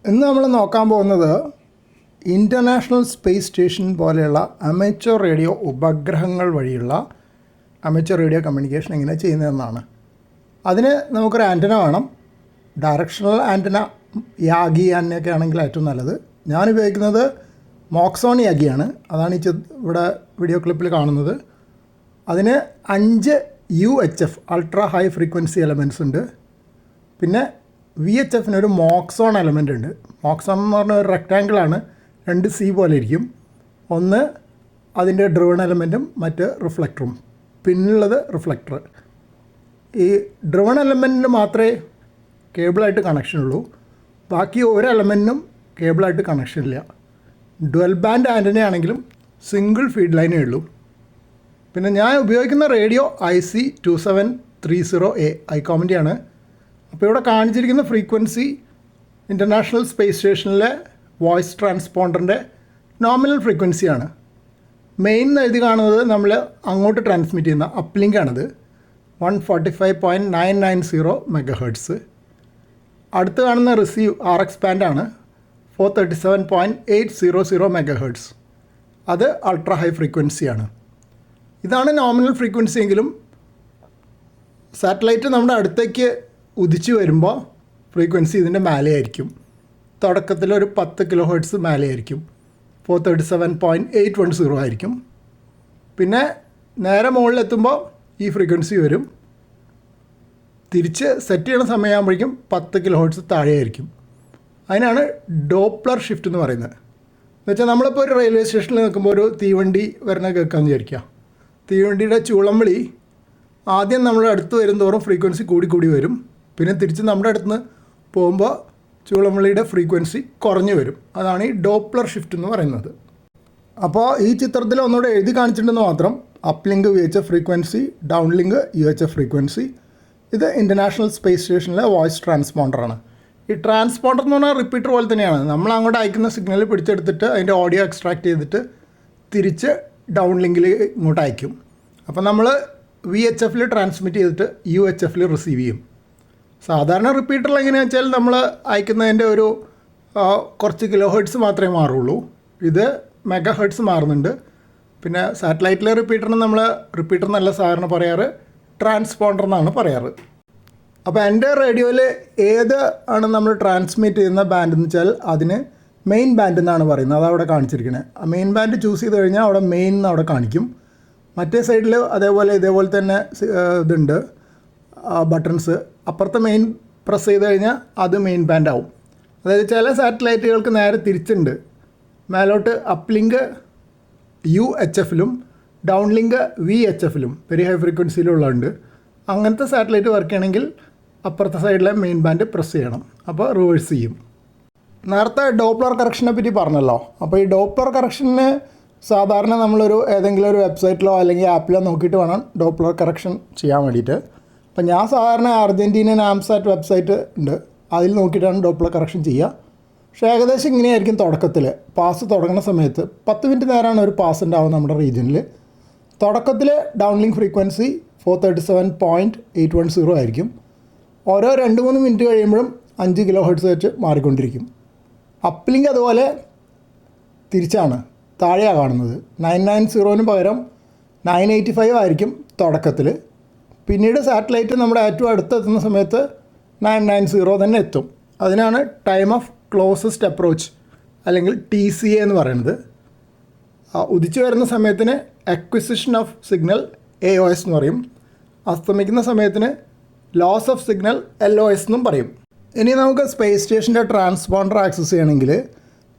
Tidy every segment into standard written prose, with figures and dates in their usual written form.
ഇന്ന് നമ്മൾ നോക്കാൻ പോകുന്നത് ഇൻ്റർനാഷണൽ സ്പേസ് സ്റ്റേഷൻ പോലെയുള്ള അമേച്ചർ റേഡിയോ ഉപഗ്രഹങ്ങൾ വഴിയുള്ള അമേച്ചർ റേഡിയോ കമ്മ്യൂണിക്കേഷൻ എങ്ങനെ ചെയ്യുന്നതെന്നാണ്. അതിന് നമുക്കൊരു ആൻറ്റന വേണം. ഡയറക്ഷണൽ ആൻറ്റന യാഗി ആൻറ്റനയൊക്കെ ആണെങ്കിൽ ഏറ്റവും നല്ലത്. ഞാൻ ഉപയോഗിക്കുന്നത് മോക്സോൺ യാഗിയാണ്. അതാണ് ഇവിടെ വീഡിയോ ക്ലിപ്പിൽ കാണുന്നത്. അതിന് 5 UHF ultra high frequency elements ഉണ്ട്. പിന്നെ VHFന് ഒരു മോക്സോൺ എലമെൻ്റ് ഉണ്ട്. മോക്സോൺ എന്ന് പറഞ്ഞ ഒരു റെക്റ്റാങ്കിളാണ്, 2 C പോലെ ഇരിക്കും. ഒന്ന് അതിൻ്റെ ഡ്രിവൺ എലമെൻറ്റും മറ്റ് റിഫ്ലക്ടറും, പിന്നുള്ളത് റിഫ്ലക്ടർ. ഈ ഡ്രിവൺ എലമെൻറ്റിന് മാത്രമേ കേബിളായിട്ട് കണക്ഷൻ ഉള്ളൂ. ബാക്കി ഒരു എലമെൻറ്റിനും കേബിളായിട്ട് കണക്ഷൻ ഇല്ല. ഡുവൽ ബാൻഡ് ആൻറ്റന ആണെങ്കിലും സിംഗിൾ ഫീഡ് ലൈനേ ഉള്ളൂ. പിന്നെ ഞാൻ ഉപയോഗിക്കുന്ന റേഡിയോ IC2730A ഐക്കോമിൻ്റെ ആണ്. അപ്പോൾ ഇവിടെ കാണിച്ചിരിക്കുന്ന ഫ്രീക്വൻസി ഇൻ്റർനാഷണൽ സ്പേസ് സ്റ്റേഷനിലെ വോയിസ് ട്രാൻസ്പോണ്ടറിൻ്റെ നോമിനൽ ഫ്രീക്വൻസിയാണ്. മെയിൻ എന്ന് എഴുതി കാണുന്നത് നമ്മൾ അങ്ങോട്ട് ട്രാൻസ്മിറ്റ് ചെയ്യുന്ന അപ്ലിങ്കാണത്, 145.990 MHz. അടുത്ത് കാണുന്ന റിസീവ് RX ബാൻഡാണ്, 437.800 MHz. അത് അൾട്രാ ഹൈ ഫ്രീക്വൻസിയാണ്. ഇതാണ് നോമിനൽ ഫ്രീക്വൻസി എങ്കിലും സാറ്റലൈറ്റ് നമ്മുടെ അടുത്തേക്ക് ഉദിച്ച് വരുമ്പോൾ ഫ്രീക്വൻസി ഇതിൻ്റെ മേലെയായിരിക്കും. തുടക്കത്തിൽ ഒരു 10 kHz മേലെയായിരിക്കും, 437.810 ആയിരിക്കും. പിന്നെ നേരെ മുകളിലെത്തുമ്പോൾ ഈ ഫ്രീക്വൻസി വരും. തിരിച്ച് സെറ്റ് ചെയ്യുന്ന സമയമാകുമ്പോഴേക്കും 10 kHz താഴെയായിരിക്കും. അതിനാണ് ഡോപ്ലർ ഷിഫ്റ്റ് എന്ന് പറയുന്നത്. എന്നുവെച്ചാൽ നമ്മളിപ്പോൾ ഒരു റെയിൽവേ സ്റ്റേഷനിൽ നിൽക്കുമ്പോൾ ഒരു തീവണ്ടി വരുന്ന കേൾക്കാമെന്ന് വിചാരിക്കുക. തീവണ്ടിയുടെ ചൂളംവിളി ആദ്യം നമ്മുടെ അടുത്ത് വരുന്തോറും ഫ്രീക്വൻസി കൂടി വരും. പിന്നെ തിരിച്ച് നമ്മുടെ അടുത്ത് നിന്ന് പോകുമ്പോൾ ചൂളംവിളിയുടെ ഫ്രീക്വൻസി കുറഞ്ഞു വരും. അതാണ് ഈ ഡോപ്ലർ ഷിഫ്റ്റ് എന്ന് പറയുന്നത്. അപ്പോൾ ഈ ചിത്രത്തിൽ ഒന്നുകൂടെ എഴുതി കാണിച്ചിട്ടുണ്ടെന്ന് മാത്രം. Uplink VHF frequency, downlink UHF frequency. ഇത് ഇൻ്റർനാഷണൽ സ്പേസ് സ്റ്റേഷനിലെ വോയിസ് ട്രാൻസ്പോണ്ടറാണ്. ഈ ട്രാൻസ്പോണ്ടർ എന്ന് പറഞ്ഞാൽ റിപ്പീറ്റർ പോലെ തന്നെയാണ്. നമ്മൾ അങ്ങോട്ട് അയക്കുന്ന സിഗ്നൽ പിടിച്ചെടുത്തിട്ട് അതിൻ്റെ ഓഡിയോ എക്സ്ട്രാക്ട് ചെയ്തിട്ട് തിരിച്ച് ഡൗൺ ലിങ്കിൽ ഇങ്ങോട്ട് അയക്കും. അപ്പോൾ നമ്മൾ VHFൽ ട്രാൻസ്മിറ്റ് ചെയ്തിട്ട് UHFൽ റിസീവ് ചെയ്യും. സാധാരണ റിപ്പീറ്ററിൽ എങ്ങനെയാണെന്ന് വെച്ചാൽ നമ്മൾ അയക്കുന്നതിൻ്റെ ഒരു കുറച്ച് kHz മാത്രമേ മാറുള്ളൂ. ഇത് MHz മാറുന്നുണ്ട്. പിന്നെ സാറ്റലൈറ്റിലെ റിപ്പീറ്ററിന് നമ്മൾ റിപ്പീറ്റർ എന്നല്ല സാധാരണ പറയാറ്, ട്രാൻസ്പോണ്ടർ എന്നാണ് പറയാറ്. അപ്പോൾ എൻ്റെ റേഡിയോയിൽ ഏത് ആണ് നമ്മൾ ട്രാൻസ്മിറ്റ് ചെയ്യുന്ന ബാൻഡ് എന്ന് വെച്ചാൽ അതിന് മെയിൻ ബാൻഡ് എന്നാണ് പറയുന്നത്. അതവിടെ കാണിച്ചിരിക്കുന്നത്. ആ മെയിൻ ബാൻഡ് ചൂസ് ചെയ്ത് കഴിഞ്ഞാൽ അവിടെ മെയിൻ എന്ന് അവിടെ കാണിക്കും. മറ്റേ സൈഡിൽ ഇതേപോലെ തന്നെ ഇതുണ്ട് ബട്ടൺസ്. അപ്പുറത്തെ മെയിൻ പ്രസ് ചെയ്ത് കഴിഞ്ഞാൽ അത് മെയിൻ ബാൻഡ് ആവും. അതായത് ചില സാറ്റലൈറ്റുകൾക്ക് നേരെ തിരിച്ചുണ്ട്. മേലോട്ട് അപ്ലിങ്ക് UHFലും ഡൗൺലിങ്ക് VHFലും വെരി ഹൈ ഫ്രീക്വൻസിയിലുള്ളതുണ്ട്. അങ്ങനത്തെ സാറ്റലൈറ്റ് വർക്ക് ചെയ്യണമെങ്കിൽ അപ്പുറത്തെ സൈഡിലെ മെയിൻ ബാൻഡ് പ്രസ് ചെയ്യണം. അപ്പോൾ റിവേഴ്സ് ചെയ്യും. നേരത്തെ ഡോപ്ലർ കറക്ഷനെ പറ്റി പറഞ്ഞല്ലോ. അപ്പോൾ ഈ ഡോപ്ലർ കറക്ഷന് സാധാരണ നമ്മളൊരു ഏതെങ്കിലും ഒരു വെബ്സൈറ്റിലോ അല്ലെങ്കിൽ ആപ്പിലോ നോക്കിയിട്ട് വേണം ഡോപ്ലർ കറക്ഷൻ ചെയ്യാൻ വേണ്ടിയിട്ട്. അപ്പോൾ ഞാൻ സാധാരണ അർജൻറ്റീനിയൻ ആംസാറ്റ് വെബ്സൈറ്റ് ഉണ്ട്, അതിൽ നോക്കിയിട്ടാണ് ഡോപ്ലർ കറക്ഷൻ ചെയ്യുക. പക്ഷേ ഏകദേശം ഇങ്ങനെയായിരിക്കും തുടക്കത്തിൽ. പാസ് തുടങ്ങുന്ന സമയത്ത് 10 മിനിറ്റ് നേരമാണ് ഒരു പാസ് ഉണ്ടാവും നമ്മുടെ റീജിയനിൽ. തുടക്കത്തിൽ ഡൗൺലിങ്ക് ഫ്രീക്വൻസി 437.810 ആയിരിക്കും. ഓരോ 2-3 മിനിറ്റ് കഴിയുമ്പോഴും 5 kHz വെച്ച് മാറിക്കൊണ്ടിരിക്കും. അപ്ലിങ്ക് അതുപോലെ തിരിച്ചാണ്, താഴെയാണ് കാണുന്നത്. 990 പകരം 985 ആയിരിക്കും തുടക്കത്തിൽ. പിന്നീട് സാറ്റലൈറ്റ് നമ്മുടെ ഏറ്റവും അടുത്തെത്തുന്ന സമയത്ത് 990 തന്നെ എത്തും. അതിനാണ് ടൈം ഓഫ് ക്ലോസസ്റ്റ് അപ്രോച്ച് അല്ലെങ്കിൽ TCA എന്ന് പറയുന്നത്. ഉദിച്ചു വരുന്ന സമയത്തിന് അക്വിസിഷൻ ഓഫ് സിഗ്നൽ AOS എന്ന് പറയും. അസ്തമിക്കുന്ന സമയത്തിന് ലോസ് ഓഫ് സിഗ്നൽ LOS എന്നും പറയും. ഇനി നമുക്ക് സ്പേസ് സ്റ്റേഷൻ്റെ ട്രാൻസ്പോണ്ടർ ആക്സസ് ചെയ്യണമെങ്കിൽ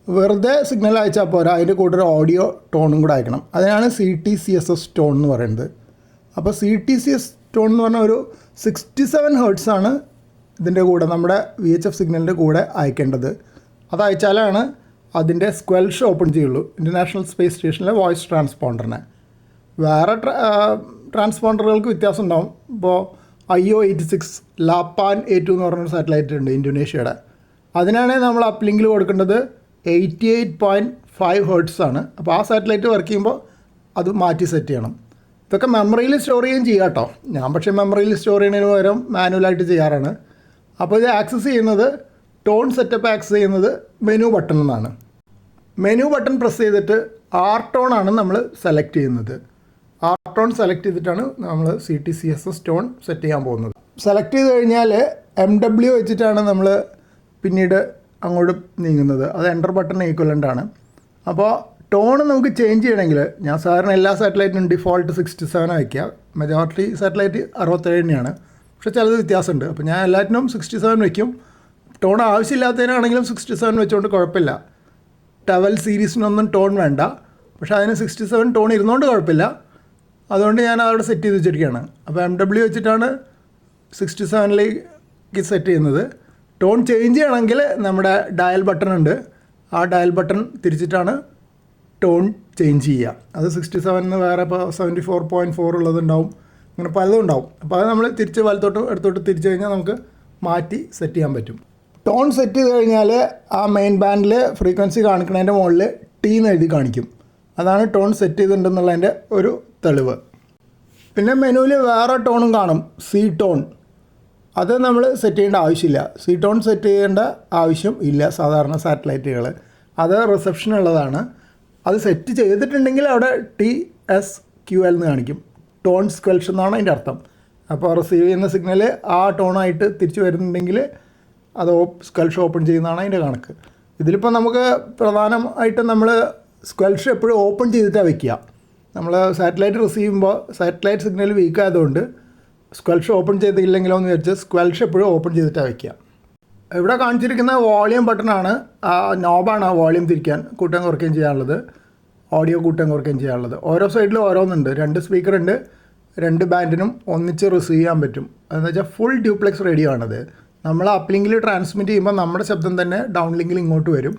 വെറുതെ സിഗ്നൽ അയച്ചാൽ പോരാ, അതിൻ്റെ കൂടെ ഒരു ഓഡിയോ ടോണും കൂടെ അയക്കണം. അതിനാണ് CTCSS ടോൺ എന്ന് പറയുന്നത്. അപ്പോൾ CTCS ടോൺ എന്ന് പറഞ്ഞാൽ ഒരു 67 Hz ആണ് ഇതിൻ്റെ കൂടെ നമ്മുടെ VHF സിഗ്നലിൻ്റെ കൂടെ അയക്കേണ്ടത്. അത് അയച്ചാലാണ് അതിൻ്റെ സ്ക്വെൽഷ് ഓപ്പൺ ചെയ്യുള്ളൂ ഇൻ്റർനാഷണൽ സ്പേസ് സ്റ്റേഷനിലെ വോയിസ് ട്രാൻസ്പോണ്ടറിനെ. വേറെ ട്രാൻസ്പോണ്ടറുകൾക്ക് വ്യത്യാസം ഉണ്ടാവും. ഇപ്പോൾ IO86 ലാപ്പാൻ A2 എന്ന് പറഞ്ഞൊരു സാറ്റലൈറ്റ് ഉണ്ട് ഇന്തോനേഷ്യയുടെ. അതിനാണെങ്കിൽ നമ്മൾ അപ്ലിങ്കിൽ കൊടുക്കേണ്ടത് 88.5 Hz ആണ്. അപ്പോൾ ആ സാറ്റലൈറ്റ് വർക്ക് ചെയ്യുമ്പോൾ അത് മാറ്റി സെറ്റ് ചെയ്യണം. ഇതൊക്കെ മെമ്മറിയിൽ സ്റ്റോർ ചെയ്യുകയും ചെയ്യാം കേട്ടോ. ഞാൻ പക്ഷേ മെമ്മറിയിൽ സ്റ്റോർ ചെയ്യുന്നതിന് പകരം മാനുവലായിട്ട് ചെയ്യാറാണ്. അപ്പോൾ ഇത് ആക്സസ് ചെയ്യുന്നത് ടോൺ സെറ്റപ്പ് ആക്സസ് ചെയ്യുന്നത് മെനു ബട്ടൺ എന്നാണ്. മെനു ബട്ടൺ പ്രസ് ചെയ്തിട്ട് ആർ ടോൺ ആണ് നമ്മൾ സെലക്ട് ചെയ്യുന്നത്. ആർ ടോൺ സെലക്ട് ചെയ്തിട്ടാണ് നമ്മൾ CTCSS ടോൺ സെറ്റ് ചെയ്യാൻ പോകുന്നത്. സെലക്ട് ചെയ്ത് കഴിഞ്ഞാൽ MW വെച്ചിട്ടാണ് നമ്മൾ പിന്നീട് അങ്ങോട്ട് നീങ്ങുന്നത്. അത് എൻ്റർ ബട്ടൺ ഈക്വലൻ്റ് ആണ്. അപ്പോൾ ടോൺ നമുക്ക് ചേഞ്ച് ചെയ്യണമെങ്കിൽ ഞാൻ സാധാരണ എല്ലാ സാറ്റലൈറ്റിനും ഡിഫോൾട്ട് 67 വയ്ക്കുക. മെജോറിറ്റി സാറ്റലൈറ്റ് 67 തന്നെയാണ്. പക്ഷേ ചിലത് വ്യത്യാസമുണ്ട്. അപ്പോൾ ഞാൻ എല്ലാറ്റിനും 67 വയ്ക്കും. ടോൺ ആവശ്യമില്ലാത്തതിനാണെങ്കിലും 67 വെച്ചുകൊണ്ട് കുഴപ്പമില്ല. ടവൽ സീരീസിനൊന്നും ടോൺ വേണ്ട. പക്ഷേ അതിന് 67 ടോൺ ഇരുന്നുകൊണ്ട് കുഴപ്പമില്ല. അതുകൊണ്ട് ഞാൻ അവിടെ സെറ്റ് ചെയ്ത് വെച്ചിരിക്കുകയാണ്. അപ്പോൾ MW വെച്ചിട്ടാണ് 67ലേക്ക് സെറ്റ് ചെയ്യുന്നത്. ടോൺ ചേഞ്ച് ചെയ്യണമെങ്കിൽ നമ്മുടെ ഡയൽ ബട്ടൺ ഉണ്ട്. ആ ഡയൽ ബട്ടൺ തിരിച്ചിട്ടാണ് ടോൺ ചേഞ്ച് ചെയ്യുക. അത് 67 വേറെ ഇപ്പോൾ 74.4 ഉള്ളതുണ്ടാവും. അങ്ങനെ പലതും ഉണ്ടാവും. അപ്പോൾ അത് നമ്മൾ തിരിച്ച് വലത്തോട്ട് എടുത്തോട്ട് തിരിച്ച് കഴിഞ്ഞാൽ നമുക്ക് മാറ്റി സെറ്റ് ചെയ്യാൻ പറ്റും. ടോൺ സെറ്റ് ചെയ്ത് കഴിഞ്ഞാൽ ആ മെയിൻ ബാൻഡിൽ ഫ്രീക്വൻസി കാണിക്കുന്നതിൻ്റെ മുകളിൽ T എന്ന് എഴുതി കാണിക്കും. അതാണ് ടോൺ സെറ്റ് ചെയ്തിട്ടുണ്ടെന്നുള്ളതിൻ്റെ ഒരു തെളിവ്. പിന്നെ മെനുവിൽ വേറെ ടോണും കാണും, C ടോൺ. അത് നമ്മൾ സെറ്റ് ചെയ്യേണ്ട ആവശ്യമില്ല. C ടോൺ സെറ്റ് ചെയ്യേണ്ട ആവശ്യം ഇല്ല സാധാരണ സാറ്റലൈറ്റുകൾ. അത് റിസപ്ഷൻ ഉള്ളതാണ്. അത് സെറ്റ് ചെയ്തിട്ടുണ്ടെങ്കിൽ അവിടെ TSQL എന്ന് കാണിക്കും. ടോൺ സ്ക്വൽഷ് എന്നാണ് അതിൻ്റെ അർത്ഥം. അപ്പോൾ റിസീവ് ചെയ്യുന്ന സിഗ്നൽ ആ ടോണായിട്ട് തിരിച്ചു വരുന്നുണ്ടെങ്കിൽ അത് സ്ക്വൽഷ് ഓപ്പൺ ചെയ്യുന്നതാണ് അതിൻ്റെ കണക്ക്. ഇതിലിപ്പോൾ നമുക്ക് പ്രധാനമായിട്ടും നമ്മൾ സ്ക്വൽഷ് എപ്പോഴും ഓപ്പൺ ചെയ്തിട്ടാണ് വയ്ക്കുക. നമ്മൾ സാറ്റലൈറ്റ് റിസീവ് ചെയ്യുമ്പോൾ സാറ്റലൈറ്റ് സിഗ്നൽ വീക്ക് ആയതുകൊണ്ട് സ്ക്വൽഷ് ഓപ്പൺ ചെയ്തില്ലെങ്കിലോ എന്ന് വിചാരിച്ച് സ്ക്വൽഷ് എപ്പോഴും ഓപ്പൺ ചെയ്തിട്ടാണ് വയ്ക്കുക. ഇവിടെ കാണിച്ചിരിക്കുന്ന വോളിയം ബട്ടണാണ്. നോബാണ് വോളിയം തിരിക്കാൻ കൂട്ടുകയും കുറയ്ക്കുകയും ചെയ്യാനുള്ളത്, ഓഡിയോ കൂട്ടുകയും കുറയ്ക്കുകയും ചെയ്യാനുള്ളത്. ഓരോ സൈഡിലും ഓരോന്നുണ്ട്. 2 സ്പീക്കർ ഉണ്ട്. 2 ബാൻഡിനും ഒന്നിച്ച് റിസീവ് ചെയ്യാൻ പറ്റും. അതെന്ന് വെച്ചാൽ ഫുൾ ഡ്യൂപ്ലെക്സ് റേഡിയോ ആണത്. നമ്മൾ അപ്പ് ലിങ്കിൽ ട്രാൻസ്മിറ്റ് ചെയ്യുമ്പോൾ നമ്മുടെ ശബ്ദം തന്നെ ഡൗൺ ലിങ്കിൽ ഇങ്ങോട്ട് വരും.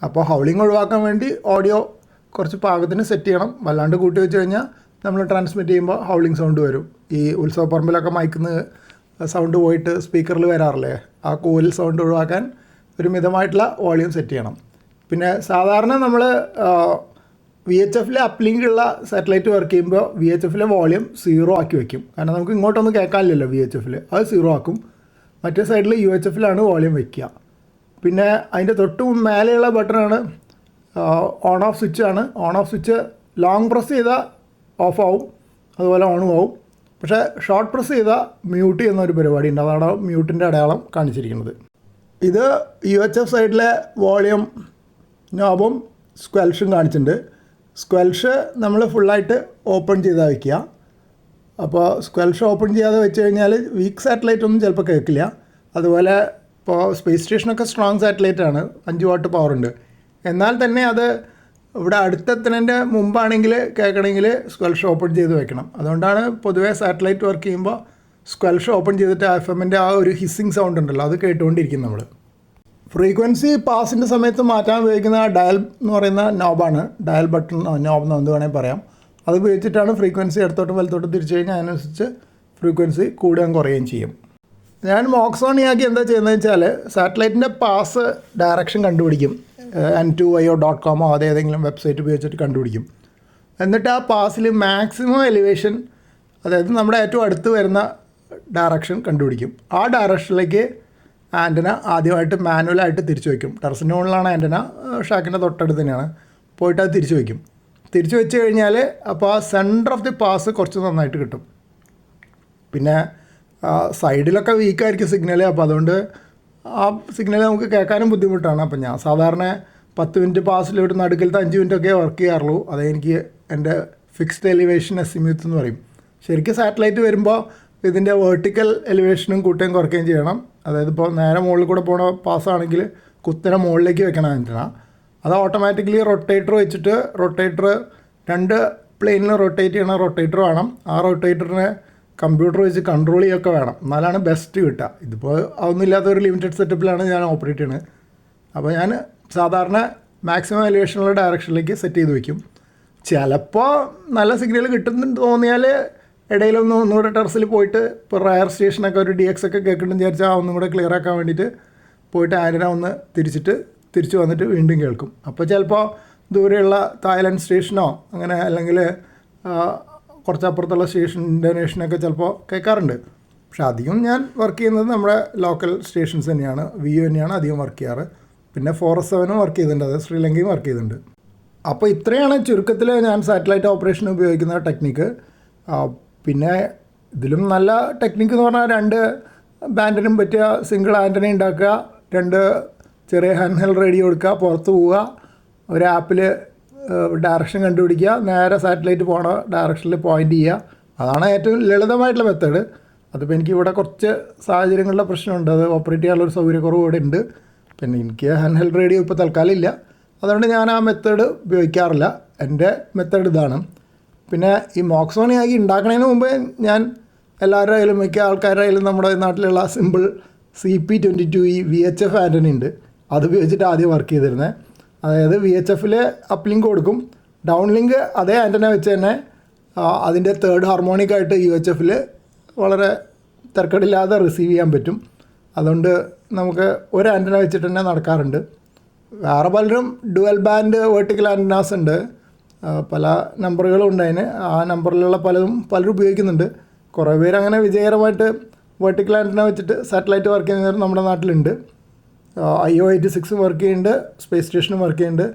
അപ്പോൾ ഹൗളിംഗ് ഒഴിവാക്കാൻ വേണ്ടി ഓഡിയോ കുറച്ച് പാകത്തിന് സെറ്റ് ചെയ്യണം. വല്ലാണ്ട് കൂട്ടി വെച്ച് കഴിഞ്ഞാൽ നമ്മൾ ട്രാൻസ്മിറ്റ് ചെയ്യുമ്പോൾ ഹൗളിംഗ് സൗണ്ട് വരും. ഈ ഉത്സവപ്പറമ്പിലൊക്കെ മയക്കുന്ന സൗണ്ട് പോയിട്ട് സ്പീക്കറിൽ വരാറില്ലേ, ആ കൂൽ സൗണ്ട് ഒഴിവാക്കാൻ ഒരു മിതമായിട്ടുള്ള വോളിയം സെറ്റ് ചെയ്യണം. പിന്നെ സാധാരണ നമ്മൾ VHF അപ്ലിങ്കുള്ള സാറ്റലൈറ്റ് വർക്ക് ചെയ്യുമ്പോൾ VHF വോളിയം 0 ആക്കി വയ്ക്കും. കാരണം നമുക്ക് ഇങ്ങോട്ടൊന്നും കേൾക്കാനില്ലല്ലോ VHF. അത് 0 ആക്കും. മറ്റേ സൈഡിൽ UHF വോളിയം വയ്ക്കുക. പിന്നെ അതിൻ്റെ തൊട്ട് മേലെയുള്ള ബട്ടണാണ് ഓൺ ഓഫ് സ്വിച്ചാണ്. On off switch long press ചെയ്താൽ ഓഫ് ആവും, അതുപോലെ ഓണും ആവും. പക്ഷേ ഷോർട്ട് പ്രസ് ചെയ്താൽ മ്യൂട്ട് ചെയ്യുന്നൊരു പരിപാടി ഉണ്ട്. അതാണ് മ്യൂട്ടിൻ്റെ അടയാളം കാണിച്ചിരിക്കുന്നത്. ഇത് UHF സൈഡിലെ വോളിയം നോബും സ്ക്വൽഷും കാണിച്ചിട്ടുണ്ട്. സ്ക്വൽഷ് നമ്മൾ ഫുള്ളായിട്ട് ഓപ്പൺ ചെയ്താൽ വയ്ക്കുക. അപ്പോൾ സ്ക്വൽഷ് ഓപ്പൺ ചെയ്യാതെ വെച്ച് കഴിഞ്ഞാൽ വീക്ക് സാറ്റലൈറ്റ് ഒന്നും ചിലപ്പോൾ കേൾക്കില്ല. അതുപോലെ ഇപ്പോൾ സ്പേസ് സ്റ്റേഷനൊക്കെ സ്ട്രോങ് സാറ്റലൈറ്റാണ്, 5 വാട്ട് പവറുണ്ട്. എന്നാൽ തന്നെ അത് ഇവിടെ അടുത്തെത്തുന്നതിൻ്റെ മുമ്പാണെങ്കിൽ കേൾക്കണമെങ്കിൽ സ്ക്വൽഷ് ഓപ്പൺ ചെയ്ത് വെക്കണം. അതുകൊണ്ടാണ് പൊതുവേ സാറ്റലൈറ്റ് വർക്ക് ചെയ്യുമ്പോൾ സ്ക്വൽഷ് ഓപ്പൺ ചെയ്തിട്ട് FM ആ ഒരു ഹിസ്സിങ് സൗണ്ട് ഉണ്ടല്ലോ അത് കേട്ടുകൊണ്ടിരിക്കും നമ്മൾ. ഫ്രീക്വൻസി പാസിൻ്റെ സമയത്ത് മാറ്റാൻ ഉപയോഗിക്കുന്ന ഡയൽ എന്ന് പറയുന്ന നോബാണ്. ഡയൽ ബട്ടൺ നോബ് എന്ന് എന്ത് വേണമെങ്കിൽ പറയാം. അത് ഉപയോഗിച്ചിട്ടാണ് ഫ്രീക്വൻസി ഇടത്തോട്ടും വലത്തോട്ടും തിരിച്ചു കഴിഞ്ഞാൽ അതിനനുസരിച്ച് ഫ്രീക്വൻസി കൂടുകയും കുറയുകയും ചെയ്യും. ഞാൻ മോക്സോണിയാക്കി എന്താ ചെയ്യുന്നത് വെച്ചാൽ സാറ്റലൈറ്റിൻ്റെ പാസ് ഡയറക്ഷൻ കണ്ടുപിടിക്കും. n2io.com അതേതെങ്കിലും വെബ്സൈറ്റ് ഉപയോഗിച്ചിട്ട് കണ്ടുപിടിക്കും. എന്നിട്ട് ആ പാസിൽ മാക്സിമം എലിവേഷൻ, അതായത് നമ്മുടെ ഏറ്റവും അടുത്ത് വരുന്ന ഡയറക്ഷൻ കണ്ടുപിടിക്കും. ആ ഡയറക്ഷനിലേക്ക് ആൻറ്റന ആദ്യമായിട്ട് മാനുവലായിട്ട് തിരിച്ചു വയ്ക്കും. ടെറസിൻ്റെ മുകളിലാണ് ആൻറ്റന, ഷാക്കിൻ്റെ തൊട്ടടുത്ത് തന്നെയാണ്. പോയിട്ട് അത് തിരിച്ചു വയ്ക്കും. തിരിച്ചു വെച്ച് കഴിഞ്ഞാൽ അപ്പോൾ ആ സെൻറ്റർ ഓഫ് ദി പാസ് കുറച്ച് നന്നായിട്ട് കിട്ടും. പിന്നെ സൈഡിലൊക്കെ വീക്കായിരിക്കും സിഗ്നൽ. അപ്പോൾ അതുകൊണ്ട് ആ സിഗ്നൽ നമുക്ക് കേൾക്കാനും ബുദ്ധിമുട്ടാണ്. അപ്പോൾ ഞാൻ സാധാരണ 10 മിനിറ്റ് പാസിലോട്ട് നടുക്കിലത്തെ 5 മിനിറ്റൊക്കെ വർക്ക് ചെയ്യാറുള്ളൂ. അതെനിക്ക് എൻ്റെ ഫിക്സ്ഡ് എലിവേഷൻ എസ്റ്റിമേറ്റ് എന്ന് പറയും. ശരിക്കും സാറ്റലൈറ്റ് വരുമ്പോൾ ഇതിൻ്റെ വെർട്ടിക്കൽ എലിവേഷനും കൂട്ടുകയും കുറയ്ക്കുകയും ചെയ്യണം. അതായത് ഇപ്പോൾ നേരെ മുകളിൽ കൂടെ പോണ പാസ്സാണെങ്കിൽ കുത്തനെ മുകളിലേക്ക് വെക്കണം ആൻറ്റന. അത് ഓട്ടോമാറ്റിക്കലി റൊട്ടേറ്റർ വെച്ചിട്ട് റൊട്ടേറ്റർ 2 പ്ലെയിനിൽ റൊട്ടേറ്റ് ചെയ്യണ റൊട്ടേറ്റർ വേണം. ആ റൊട്ടേറ്ററിനെ കമ്പ്യൂട്ടർ വെച്ച് കൺട്രോൾ ചെയ്യുകയൊക്കെ വേണം, എന്നാലാണ് ബെസ്റ്റ് കിട്ടുക. ഇതിപ്പോൾ അതൊന്നും ഇല്ലാത്തൊരു ലിമിറ്റഡ് സെറ്റപ്പിലാണ് ഞാൻ ഓപ്പറേറ്റ് ചെയ്യുന്നത്. അപ്പോൾ ഞാൻ സാധാരണ മാക്സിമം എലിവേഷനുള്ള ഡയറക്ഷനിലേക്ക് സെറ്റ് ചെയ്ത് വയ്ക്കും. ചിലപ്പോൾ നല്ല സിഗ്നൽ കിട്ടുന്നുണ്ട് തോന്നിയാൽ ഒന്നുകൂടെ ടെറസിൽ പോയിട്ട് ഇപ്പോൾ റയർ സ്റ്റേഷനൊക്കെ ഒരു DX ഒക്കെ കേൾക്കുന്നുണ്ടെന്ന് വിചാരിച്ചാൽ ഒന്നും കൂടെ ക്ലിയർ ആക്കാൻ വേണ്ടിയിട്ട് പോയിട്ട് ആൻറ്റന ഒന്ന് തിരിച്ച് വന്നിട്ട് വീണ്ടും കേൾക്കും. അപ്പോൾ ചിലപ്പോൾ ദൂരെയുള്ള തായ്ലൻഡ് സ്റ്റേഷനോ അങ്ങനെ അല്ലെങ്കിൽ കുറച്ചപ്പുറത്തുള്ള സ്റ്റേഷൻ ഇൻഡോനേഷ്യനൊക്കെ ചിലപ്പോൾ കേൾക്കാറുണ്ട്. പക്ഷെ അധികം ഞാൻ വർക്ക് ചെയ്യുന്നത് നമ്മുടെ ലോക്കൽ സ്റ്റേഷൻസ് തന്നെയാണ്. VU തന്നെയാണ് അധികം വർക്ക് ചെയ്യാറ്. പിന്നെ 4S7 വർക്ക് ചെയ്തിട്ടുണ്ട്, അത് ശ്രീലങ്കയും വർക്ക് ചെയ്തിട്ടുണ്ട്. അപ്പോൾ ഇത്രയാണ് ചുരുക്കത്തിൽ ഞാൻ സാറ്റലൈറ്റ് ഓപ്പറേഷൻ ഉപയോഗിക്കുന്ന ടെക്നിക്ക്. പിന്നെ ഇതിലും നല്ല ടെക്നിക്ക് എന്ന് പറഞ്ഞാൽ 2 ബാൻഡിനും പറ്റിയ സിംഗിൾ ആൻ്റന ഉണ്ടാക്കുക, 2 ചെറിയ ഹാൻഡ് ഹെൽഡ് റേഡിയോ എടുക്കുക, പുറത്ത് പോവുക, ഒരു ആപ്പിൽ ഡയറക്ഷൻ കണ്ടുപിടിക്കുക, നേരെ സാറ്റലൈറ്റ് പോണ ഡയറക്ഷനിൽ പോയിൻ്റ് ചെയ്യുക. അതാണ് ഏറ്റവും ലളിതമായിട്ടുള്ള മെത്തേഡ്. അതിപ്പോൾ എനിക്ക് ഇവിടെ കുറച്ച് സാഹചര്യങ്ങളുടെ പ്രശ്നമുണ്ട്, അത് ഓപ്പറേറ്റ് ചെയ്യാനുള്ളൊരു സൗകര്യക്കുറവ് ഇവിടെ ഉണ്ട്. പിന്നെ എനിക്ക് ഹാൻഡ് ഹെൽഡ് റേഡിയോ ഇപ്പോൾ തൽക്കാലം ഇല്ല, അതുകൊണ്ട് ഞാൻ ആ മെത്തേഡ് ഉപയോഗിക്കാറില്ല. എൻ്റെ മെത്തേഡ് ഇതാണ്. പിന്നെ ഈ മോക്സോണിയാക്കി ഉണ്ടാക്കുന്നതിന് മുമ്പ് ഞാൻ എല്ലാവരുടെ കയ്യിലും മിക്ക ആൾക്കാരുടെ കയ്യിലും നമ്മുടെ നാട്ടിലുള്ള സിമ്പിൾ CP22E VHF ആൻ്റന ഉണ്ട്. അത് ഉപയോഗിച്ചിട്ട് ആദ്യം വർക്ക് ചെയ്തിരുന്നത്. അതായത് VHFൽ അപ്പ് ലിങ്ക് കൊടുക്കും, ഡൗൺ ലിങ്ക് അതേ ആൻ്റന വെച്ച് തന്നെ അതിൻ്റെ തേർഡ് ഹാർമോണിക്കായിട്ട് UHFൽ വളരെ തിരക്കടില്ലാതെ റിസീവ് ചെയ്യാൻ പറ്റും. അതുകൊണ്ട് നമുക്ക് ഒരു ആൻ്റന വെച്ചിട്ട് തന്നെ നടക്കാറുണ്ട്. വേറെ പലരും ഡുവൽ ബാൻഡ് വെർട്ടിക്കൽ ആൻ്റനാസ് ഉണ്ട്, പല നമ്പറുകളും ഉണ്ട് അതിന്. ആ നമ്പറിലുള്ള പലരും ഉപയോഗിക്കുന്നുണ്ട്. കുറേ പേര് അങ്ങനെ വിജയകരമായിട്ട് വെർട്ടിക്കൽ ആൻ്റന വെച്ചിട്ട് സാറ്റലൈറ്റ് വർക്ക് ചെയ്യുന്നവർ നമ്മുടെ നാട്ടിലുണ്ട്. IO86 വർക്ക് ചെയ്യുന്നുണ്ട്, സ്പേസ് സ്റ്റേഷനും വർക്ക് ചെയ്യുന്നുണ്ട്.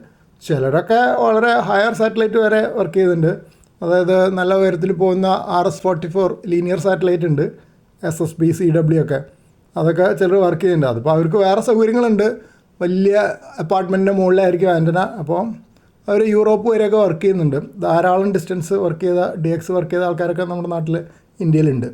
ചിലരൊക്കെ വളരെ ഹയർ സാറ്റലൈറ്റ് വരെ വർക്ക് ചെയ്തിട്ടുണ്ട്. അതായത് നല്ല ഉയരത്തിൽ പോകുന്ന RS-44 ലീനിയർ സാറ്റലൈറ്റ് ഉണ്ട്, SSB CW ഒക്കെ, അതൊക്കെ ചിലർ വർക്ക് ചെയ്യുന്നുണ്ട്. അതിപ്പോൾ അവർക്ക് വേറെ സൗകര്യങ്ങളുണ്ട്, വലിയ അപ്പാർട്ട്മെൻറ്റിൻ്റെ മുകളിലായിരിക്കും ആൻ്റന. അപ്പോൾ അവർ യൂറോപ്പ് വരെയൊക്കെ വർക്ക് ചെയ്യുന്നുണ്ട്. ധാരാളം ഡിസ്റ്റൻസ് വർക്ക് ചെയ്ത DX വർക്ക് ചെയ്ത ആൾക്കാരൊക്കെ നമ്മുടെ നാട്ടിൽ ഇന്ത്യയിലുണ്ട്.